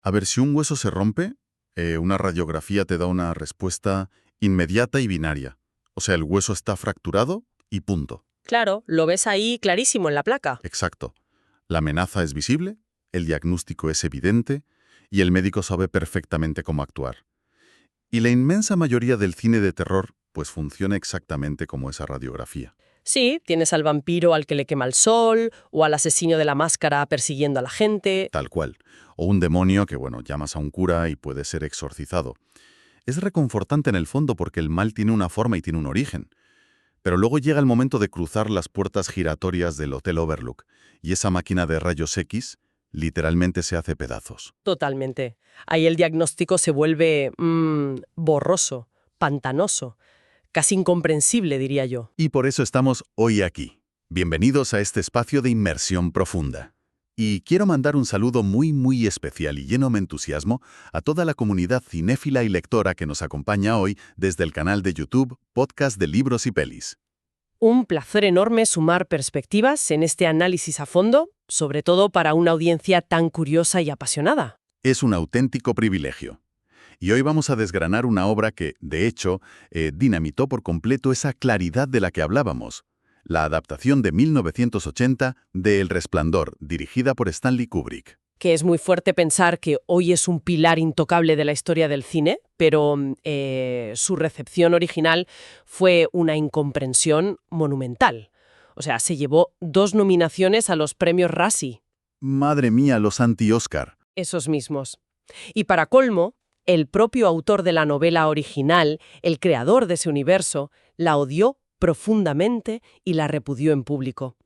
A ver, si un hueso se rompe, una radiografía te da una respuesta inmediata y binaria. O sea, el hueso está fracturado y punto. Claro, lo ves ahí clarísimo en la placa. Exacto. La amenaza es visible, el diagnóstico es evidente y el médico sabe perfectamente cómo actuar. Y la inmensa mayoría del cine de terror pues funciona exactamente como esa radiografía. Sí, tienes al vampiro al que le quema el sol, o al asesino de la máscara persiguiendo a la gente. Tal cual. O un demonio que, bueno, llamas a un cura y puede ser exorcizado. Es reconfortante en el fondo porque el mal tiene una forma y tiene un origen. Pero luego llega el momento de cruzar las puertas giratorias del Hotel Overlook y esa máquina de rayos X literalmente se hace pedazos. Totalmente. Ahí el diagnóstico se vuelve borroso, pantanoso, casi incomprensible, diría yo. Y por eso estamos hoy aquí. Bienvenidos a este espacio de inmersión profunda. Y quiero mandar un saludo muy especial y lleno de entusiasmo a toda la comunidad cinéfila y lectora que nos acompaña hoy desde el canal de YouTube Podcast de Libros y Pelis. Un placer enorme sumar perspectivas en este análisis a fondo, sobre todo para una audiencia tan curiosa y apasionada. Es un auténtico privilegio. Y hoy vamos a desgranar una obra que, de hecho, dinamitó por completo esa claridad de la que hablábamos. La adaptación de 1980 de El Resplandor, dirigida por Stanley Kubrick. Que es muy fuerte pensar que hoy es un pilar intocable de la historia del cine, pero su recepción original fue una incomprensión monumental. O sea, se llevó 2 nominaciones a los premios Razzie, Madre mía, los anti-Oscar. esos mismos. Y para colmo, el propio autor de la novela original, el creador de ese universo, la odió profundamente y la repudió en público.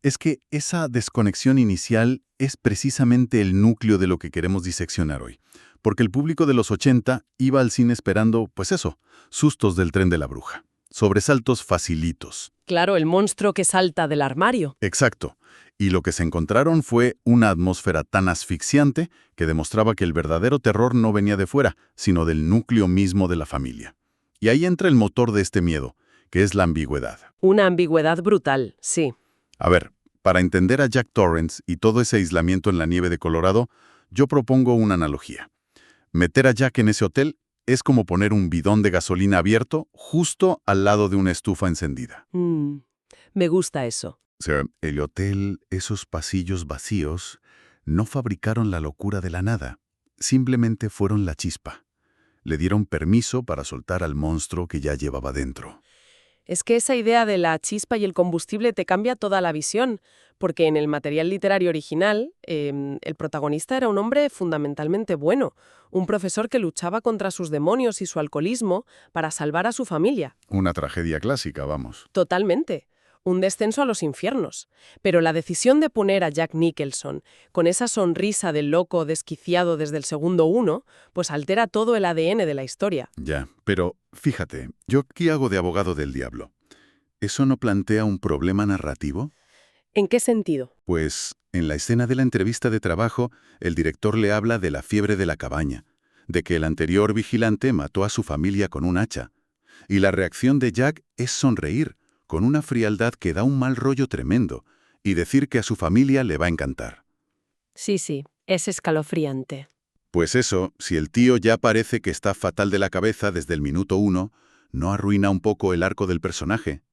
Es que esa desconexión inicial es precisamente el núcleo de lo que queremos diseccionar hoy. Porque el público de los 80 iba al cine esperando, pues eso, sustos del tren de la bruja. Sobresaltos facilitos. Claro, el monstruo que salta del armario. Exacto. Y lo que se encontraron fue una atmósfera tan asfixiante que demostraba que el verdadero terror no venía de fuera, sino del núcleo mismo de la familia. Y ahí entra el motor de este miedo, que es la ambigüedad. Una ambigüedad brutal, sí. A ver, para entender a Jack Torrance y todo ese aislamiento en la nieve de Colorado, yo propongo una analogía. Meter a Jack en ese hotel es como poner un bidón de gasolina abierto justo al lado de una estufa encendida. Me gusta eso. O sea, el hotel, esos pasillos vacíos, no fabricaron la locura de la nada. Simplemente fueron la chispa. Le dieron permiso para soltar al monstruo que ya llevaba dentro. Es que esa idea de la chispa y el combustible te cambia toda la visión, porque en el material literario original, el protagonista era un hombre fundamentalmente bueno, un profesor que luchaba contra sus demonios y su alcoholismo para salvar a su familia. Una tragedia clásica, vamos. Totalmente. Un descenso a los infiernos. Pero la decisión de poner a Jack Nicholson con esa sonrisa del loco desquiciado desde el segundo uno, pues altera todo el ADN de la historia. Ya, pero fíjate, yo aquí hago de abogado del diablo. ¿Eso no plantea un problema narrativo? ¿En qué sentido? Pues, en la escena de la entrevista de trabajo, el director le habla de la fiebre de la cabaña, de que el anterior vigilante mató a su familia con un hacha. Y la reacción de Jack es sonreír, con una frialdad que da un mal rollo tremendo, y decir que a su familia le va a encantar. Sí, es escalofriante. Pues eso, si el tío ya parece que está fatal de la cabeza desde el minuto 1, ¿no arruina un poco el arco del personaje?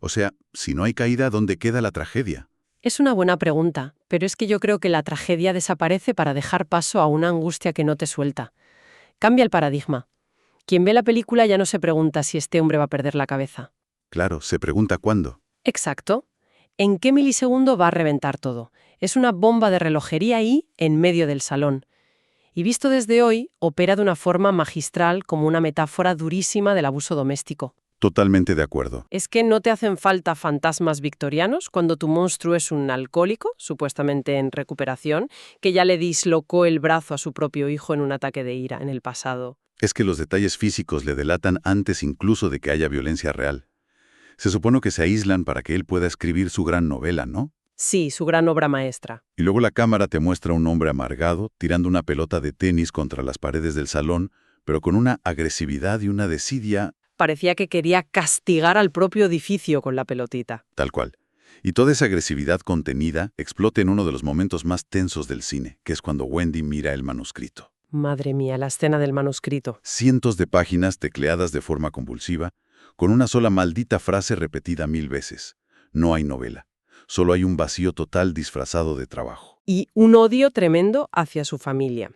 O sea, si no hay caída, ¿dónde queda la tragedia? Es una buena pregunta, pero es que yo creo que la tragedia desaparece para dejar paso a una angustia que no te suelta. Cambia el paradigma. Quien ve la película ya no se pregunta si este hombre va a perder la cabeza. Claro, se pregunta cuándo. Exacto. ¿En qué milisegundo va a reventar todo? Es una bomba de relojería ahí, en medio del salón. Y visto desde hoy, opera de una forma magistral como una metáfora durísima del abuso doméstico. Totalmente de acuerdo. ¿Es que no te hacen falta fantasmas victorianos cuando tu monstruo es un alcohólico, supuestamente en recuperación, que ya le dislocó el brazo a su propio hijo en un ataque de ira en el pasado? Es que los detalles físicos le delatan antes incluso de que haya violencia real. Se supone que se aíslan para que él pueda escribir su gran novela, ¿no? Sí, su gran obra maestra. Y luego la cámara te muestra a un hombre amargado tirando una pelota de tenis contra las paredes del salón, pero con una agresividad y una desidia Parecía que quería castigar al propio edificio con la pelotita. tal cual. Y toda esa agresividad contenida explota en uno de los momentos más tensos del cine, que es cuando Wendy mira el manuscrito. Madre mía, la escena del manuscrito. Cientos de páginas tecleadas de forma compulsiva, con una sola maldita frase repetida 1000 veces. No hay novela. Solo hay un vacío total disfrazado de trabajo. Y un odio tremendo hacia su familia.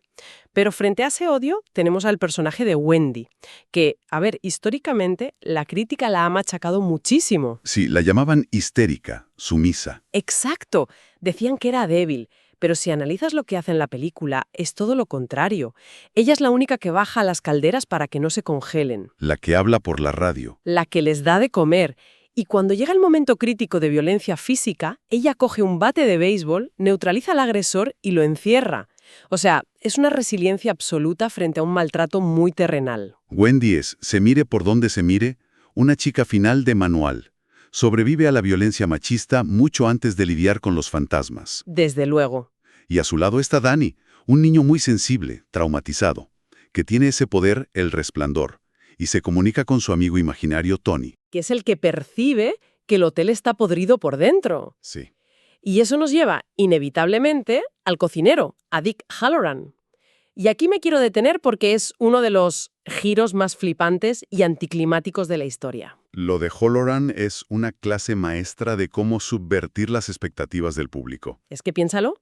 Pero frente a ese odio tenemos al personaje de Wendy, que, a ver, históricamente la crítica la ha machacado muchísimo. Sí, la llamaban histérica, sumisa. Exacto, decían que era débil, pero si analizas lo que hace en la película, es todo lo contrario. Ella es la única que baja a las calderas para que no se congelen, La que habla por la radio. la que les da de comer. Y cuando llega el momento crítico de violencia física, ella coge un bate de béisbol, neutraliza al agresor y lo encierra. O sea, es una resiliencia absoluta frente a un maltrato muy terrenal. Wendy es, se mire por donde se mire, una chica final de manual. Sobrevive a la violencia machista mucho antes de lidiar con los fantasmas. Desde luego. Y a su lado está Danny, un niño muy sensible, traumatizado, que tiene ese poder, el resplandor, y se comunica con su amigo imaginario Tony. Que es el que percibe que el hotel está podrido por dentro. Sí. Y eso nos lleva, inevitablemente, al cocinero, a Dick Halloran. Y aquí me quiero detener porque es uno de los giros más flipantes y anticlimáticos de la historia. Lo de Halloran es una clase maestra de cómo subvertir las expectativas del público. Es que piénsalo.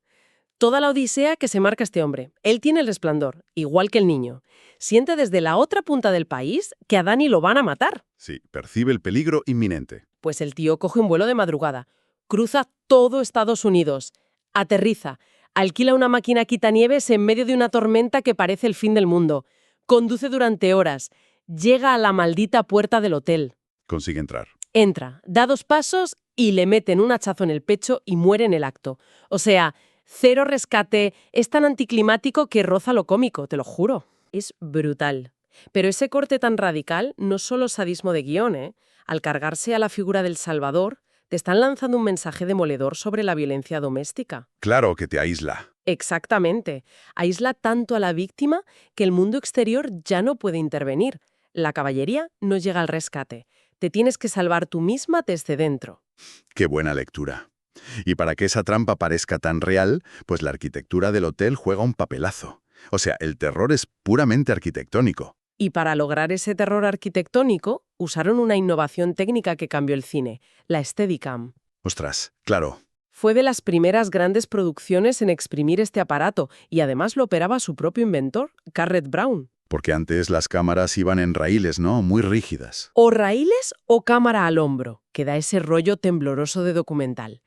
Toda la odisea que se marca este hombre. Él tiene el resplandor, igual que el niño. Siente desde la otra punta del país que a Danny lo van a matar. Sí, percibe el peligro inminente. Pues el tío coge un vuelo de madrugada, cruza todo Estados Unidos, aterriza, alquila una máquina quitanieves en medio de una tormenta que parece el fin del mundo, conduce durante horas, llega a la maldita puerta del hotel. Consigue entrar. Entra, da 2 pasos y le meten un hachazo en el pecho y muere en el acto. O sea, cero rescate, es tan anticlimático que roza lo cómico, te lo juro. Es brutal. Pero ese corte tan radical no es solo sadismo de guión, ¿eh? Al cargarse a la figura del Salvador, te están lanzando un mensaje demoledor sobre la violencia doméstica. Claro que te aísla. Exactamente. Aísla tanto a la víctima que el mundo exterior ya no puede intervenir. La caballería no llega al rescate. Te tienes que salvar tú misma desde dentro. Qué buena lectura. Y para que esa trampa parezca tan real, pues la arquitectura del hotel juega un papelazo. O sea, el terror es puramente arquitectónico. Y para lograr ese terror arquitectónico, usaron una innovación técnica que cambió el cine, la Steadicam. Ostras, claro. Fue de las primeras grandes producciones en exprimir este aparato y además lo operaba su propio inventor, Garrett Brown. Porque antes las cámaras iban en raíles, ¿no? Muy rígidas. O raíles o cámara al hombro, que da ese rollo tembloroso de documental.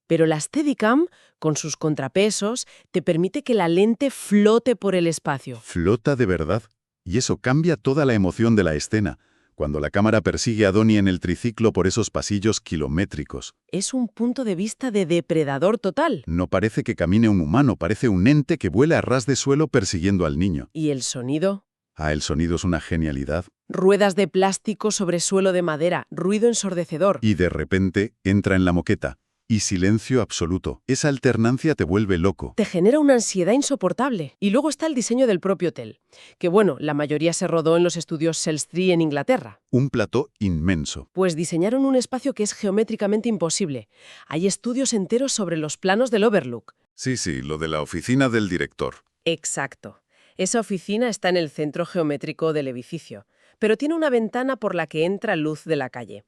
Pero la Steadicam, con sus contrapesos, te permite que la lente flote por el espacio. Flota de verdad. Y eso cambia toda la emoción de la escena, cuando la cámara persigue a Donnie en el triciclo por esos pasillos kilométricos. Es un punto de vista de depredador total. No parece que camine un humano, parece un ente que vuela a ras de suelo persiguiendo al niño. ¿Y el sonido? Ah, el sonido es una genialidad. Ruedas de plástico sobre suelo de madera, ruido ensordecedor. Y de repente entra en la moqueta. Y silencio absoluto. Esa alternancia te vuelve loco. Te genera una ansiedad insoportable. Y luego está el diseño del propio hotel. Que bueno, la mayoría se rodó en los estudios Salisbury en Inglaterra. Un plató inmenso. Pues diseñaron un espacio que es geométricamente imposible. Hay estudios enteros sobre los planos del Overlook. Sí, lo de la oficina del director. Exacto. Esa oficina está en el centro geométrico del edificio, pero tiene una ventana por la que entra luz de la calle.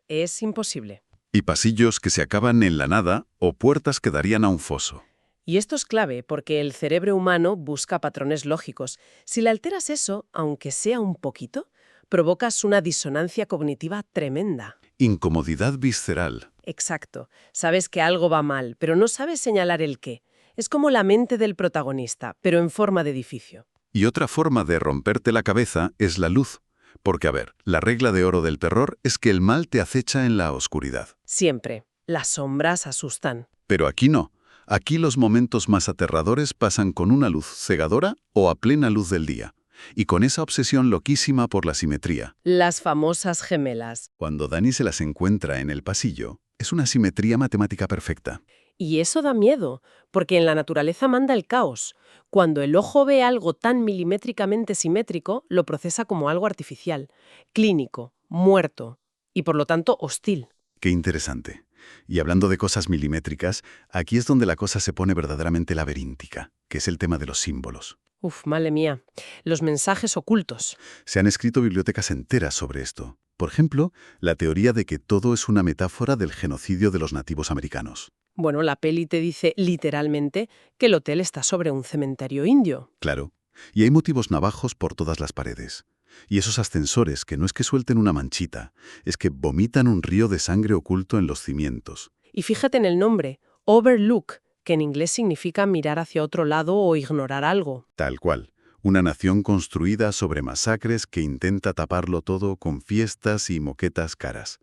Es imposible. Y pasillos que se acaban en la nada o puertas que darían a un foso. Y esto es clave porque el cerebro humano busca patrones lógicos. Si le alteras eso, aunque sea un poquito, provocas una disonancia cognitiva tremenda. Incomodidad visceral. Exacto. Sabes que algo va mal, pero no sabes señalar el qué. Es como la mente del protagonista, pero en forma de edificio. Y otra forma de romperte la cabeza es la luz. Porque, a ver, la regla de oro del terror es que el mal te acecha en la oscuridad. Siempre. Las sombras asustan. Pero aquí no. Aquí los momentos más aterradores pasan con una luz cegadora o a plena luz del día. Y con esa obsesión loquísima por la simetría. Las famosas gemelas. Cuando Danny se las encuentra en el pasillo, es una simetría matemática perfecta. Y eso da miedo, porque en la naturaleza manda el caos. Cuando el ojo ve algo tan milimétricamente simétrico, lo procesa como algo artificial, clínico, muerto y por lo tanto hostil. Qué interesante. Y hablando de cosas milimétricas, aquí es donde la cosa se pone verdaderamente laberíntica, que es el tema de los símbolos. Uf, madre mía. Los mensajes ocultos. Se han escrito bibliotecas enteras sobre esto. Por ejemplo, la teoría de que todo es una metáfora del genocidio de los nativos americanos. Bueno, la peli te dice literalmente que el hotel está sobre un cementerio indio. Claro. Y hay motivos navajos por todas las paredes. Y esos ascensores que no es que suelten una manchita, es que vomitan un río de sangre oculto en los cimientos. Y fíjate en el nombre, Overlook, que en inglés significa mirar hacia otro lado o ignorar algo. Tal cual. Una nación construida sobre masacres que intenta taparlo todo con fiestas y moquetas caras.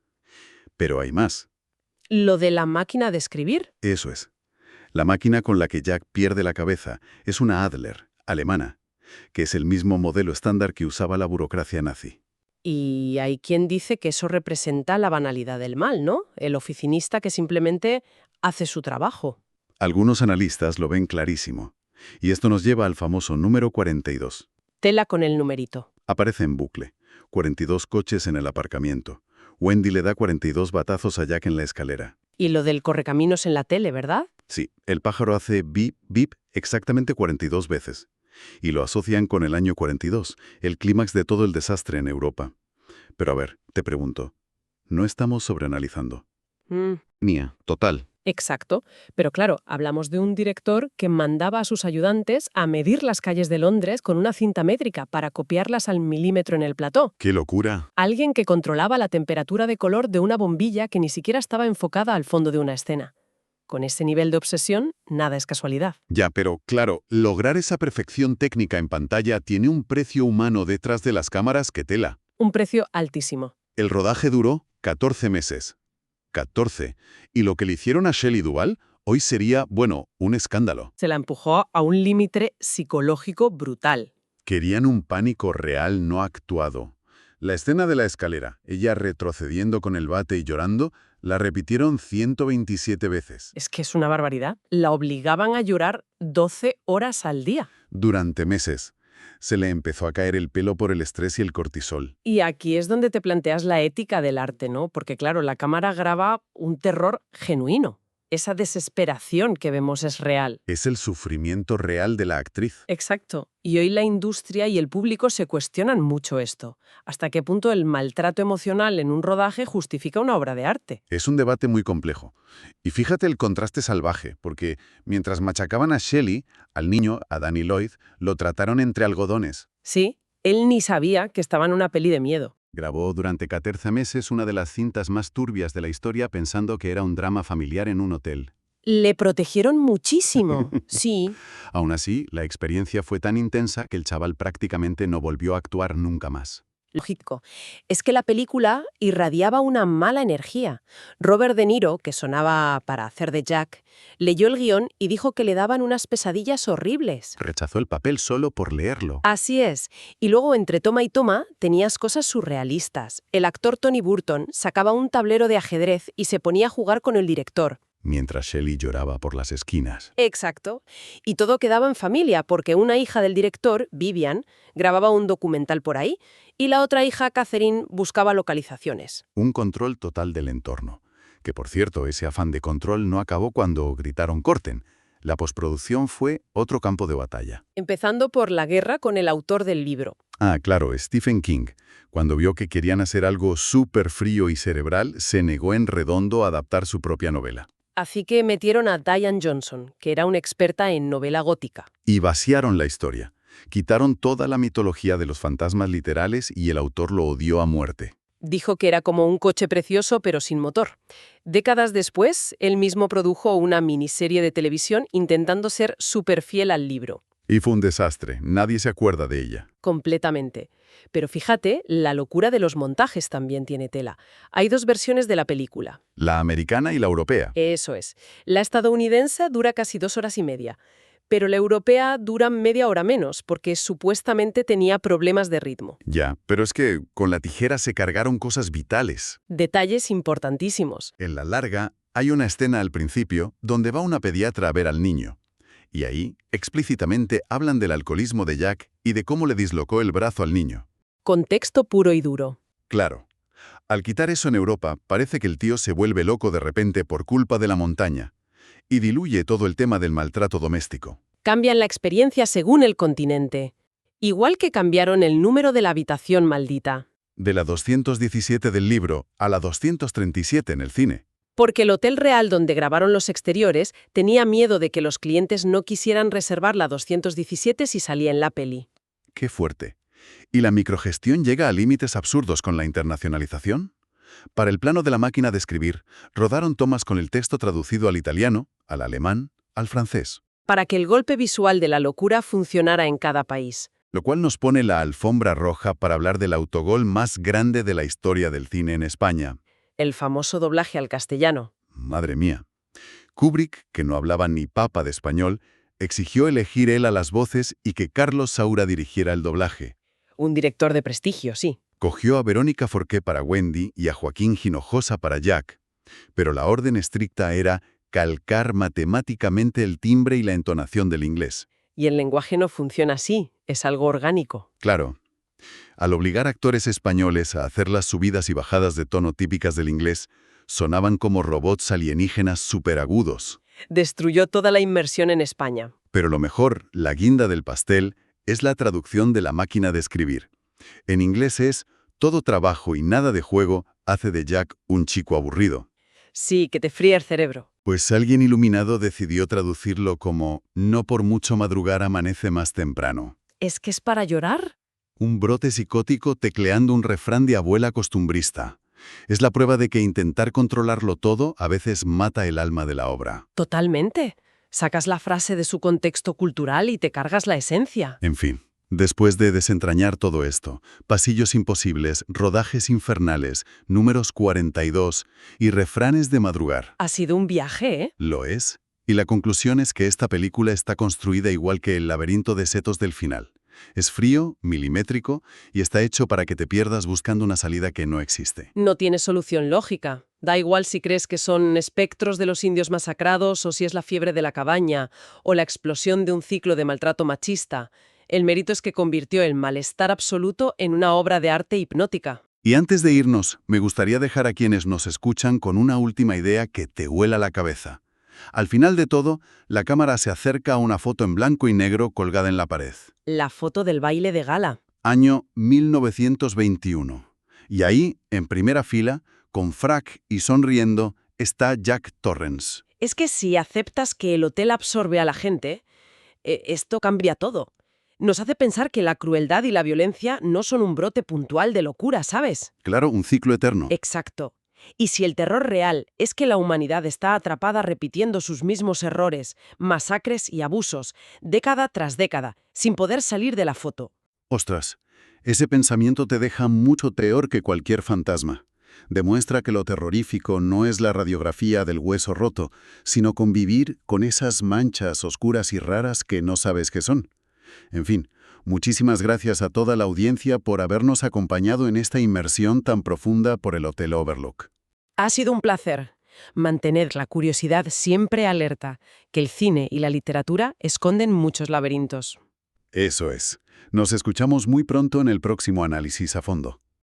Pero hay más. Lo de la máquina de escribir. Eso es. La máquina con la que Jack pierde la cabeza es una Adler, alemana, que es el mismo modelo estándar que usaba la burocracia nazi. Y hay quien dice que eso representa la banalidad del mal, ¿no? El oficinista que simplemente hace su trabajo. Algunos analistas lo ven clarísimo. Y esto nos lleva al famoso número 42. Tela con el numerito. Aparece en bucle. 42 coches en el aparcamiento. Wendy le da 42 batazos a Jack en la escalera. Y lo del correcaminos en la tele, ¿verdad? Sí, el pájaro hace bip, bip exactamente 42 veces. Y lo asocian con el año 42, el clímax de todo el desastre en Europa. Pero a ver, te pregunto, ¿no estamos sobreanalizando? Mía, total. Exacto. Pero claro, hablamos de un director que mandaba a sus ayudantes a medir las calles de Londres con una cinta métrica para copiarlas al milímetro en el plató. ¡Qué locura! Alguien que controlaba la temperatura de color de una bombilla que ni siquiera estaba enfocada al fondo de una escena. Con ese nivel de obsesión, nada es casualidad. Ya, pero claro, lograr esa perfección técnica en pantalla tiene un precio humano detrás de las cámaras que tela. Un precio altísimo. El rodaje duró 14 meses. 14. Y lo que le hicieron a Shelley Duvall hoy sería, bueno, un escándalo. Se la empujó a un límite psicológico brutal. Querían un pánico real no actuado. La escena de la escalera, ella retrocediendo con el bate y llorando, la repitieron 127 veces. Es que es una barbaridad. La obligaban a llorar 12 horas al día. Durante meses. Se le empezó a caer el pelo por el estrés y el cortisol. Y aquí es donde te planteas la ética del arte, ¿no? Porque claro, la cámara graba un terror genuino. Esa desesperación que vemos es real. Es el sufrimiento real de la actriz. Exacto. Y hoy la industria y el público se cuestionan mucho esto. ¿Hasta qué punto el maltrato emocional en un rodaje justifica una obra de arte? Es un debate muy complejo. Y fíjate el contraste salvaje, porque mientras machacaban a Shelley, al niño, a Danny Lloyd, lo trataron entre algodones. Sí, él ni sabía que estaba en una peli de miedo. Grabó durante 14 meses una de las cintas más turbias de la historia pensando que era un drama familiar en un hotel. Le protegieron muchísimo. Sí. Aún así, la experiencia fue tan intensa que el chaval prácticamente no volvió a actuar nunca más. Lógico. Es que la película irradiaba una mala energía. Robert De Niro, que sonaba para hacer de Jack, leyó el guión y dijo que le daban unas pesadillas horribles. Rechazó el papel solo por leerlo. Así es. Y luego, entre toma y toma, tenías cosas surrealistas. El actor Tony Burton sacaba un tablero de ajedrez y se ponía a jugar con el director. Mientras Shelley lloraba por las esquinas. Exacto. Y todo quedaba en familia, porque una hija del director, Vivian, grababa un documental por ahí, y la otra hija, Catherine, buscaba localizaciones. Un control total del entorno. Que por cierto, ese afán de control no acabó cuando gritaron «corten». La postproducción fue otro campo de batalla. Empezando por la guerra con el autor del libro. Ah, claro, Stephen King. Cuando vio que querían hacer algo súper frío y cerebral, se negó en redondo a adaptar su propia novela. Así que metieron a Diane Johnson, que era una experta en novela gótica. Y vaciaron la historia. Quitaron toda la mitología de los fantasmas literales y el autor lo odió a muerte. Dijo que era como un coche precioso pero sin motor. Décadas después, él mismo produjo una miniserie de televisión intentando ser súper fiel al libro. Y fue un desastre. Nadie se acuerda de ella. Completamente. Pero fíjate, la locura de los montajes también tiene tela. Hay dos versiones de la película. La americana y la europea. Eso es. La estadounidense dura casi 2 horas y media. Pero la europea dura media hora menos, porque supuestamente tenía problemas de ritmo. Ya, pero es que con la tijera se cargaron cosas vitales. Detalles importantísimos. En la larga, hay una escena al principio donde va una pediatra a ver al niño. Y ahí, explícitamente, hablan del alcoholismo de Jack y de cómo le dislocó el brazo al niño. Contexto puro y duro. Claro. Al quitar eso en Europa, parece que el tío se vuelve loco de repente por culpa de la montaña y diluye todo el tema del maltrato doméstico. Cambian la experiencia según el continente. Igual que cambiaron el número de la habitación maldita. De la 217 del libro a la 237 en el cine. Porque el hotel real donde grabaron los exteriores tenía miedo de que los clientes no quisieran reservar la 217 si salía en la peli. ¡Qué fuerte! ¿Y la microgestión llega a límites absurdos con la internacionalización? Para el plano de la máquina de escribir, rodaron tomas con el texto traducido al italiano, al alemán, al francés. Para que el golpe visual de la locura funcionara en cada país. Lo cual nos pone la alfombra roja para hablar del autogol más grande de la historia del cine en España. El famoso doblaje al castellano. Madre mía. Kubrick, que no hablaba ni papa de español, exigió elegir él a las voces y que Carlos Saura dirigiera el doblaje. Un director de prestigio, sí. Cogió a Verónica Forqué para Wendy y a Joaquín Hinojosa para Jack. Pero la orden estricta era calcar matemáticamente el timbre y la entonación del inglés. Y el lenguaje no funciona así, es algo orgánico. Claro. Al obligar a actores españoles a hacer las subidas y bajadas de tono típicas del inglés, sonaban como robots alienígenas superagudos. Destruyó toda la inmersión en España. Pero lo mejor, la guinda del pastel, es la traducción de la máquina de escribir. En inglés es todo trabajo y nada de juego hace de Jack un chico aburrido. Sí, que te fría el cerebro. Pues alguien iluminado decidió traducirlo como no por mucho madrugar amanece más temprano. ¿Es que es para llorar? Un brote psicótico tecleando un refrán de abuela costumbrista. Es la prueba de que intentar controlarlo todo a veces mata el alma de la obra. Totalmente. Sacas la frase de su contexto cultural y te cargas la esencia. En fin, después de desentrañar todo esto, pasillos imposibles, rodajes infernales, números 42 y refranes de madrugar. Ha sido un viaje, ¿eh? Lo es. Y la conclusión es que esta película está construida igual que el laberinto de setos del final. Es frío, milimétrico y está hecho para que te pierdas buscando una salida que no existe. No tiene solución lógica. Da igual si crees que son espectros de los indios masacrados o si es la fiebre de la cabaña o la explosión de un ciclo de maltrato machista. El mérito es que convirtió el malestar absoluto en una obra de arte hipnótica. Y antes de irnos, me gustaría dejar a quienes nos escuchan con una última idea que te huela la cabeza. Al final de todo, la cámara se acerca a una foto en blanco y negro colgada en la pared. La foto del baile de gala. Año 1921. Y ahí, en primera fila, con frac y sonriendo, está Jack Torrance. Es que si aceptas que el hotel absorbe a la gente, esto cambia todo. Nos hace pensar que la crueldad y la violencia no son un brote puntual de locura, ¿sabes? Claro, un ciclo eterno. Exacto. Y si el terror real es que la humanidad está atrapada repitiendo sus mismos errores, masacres y abusos, década tras década, sin poder salir de la foto. Ostras, ese pensamiento te deja mucho peor que cualquier fantasma. Demuestra que lo terrorífico no es la radiografía del hueso roto, sino convivir con esas manchas oscuras y raras que no sabes qué son. En fin, muchísimas gracias a toda la audiencia por habernos acompañado en esta inmersión tan profunda por el Hotel Overlook. Ha sido un placer. Mantened la curiosidad siempre alerta, que el cine y la literatura esconden muchos laberintos. Eso es. Nos escuchamos muy pronto en el próximo análisis a fondo.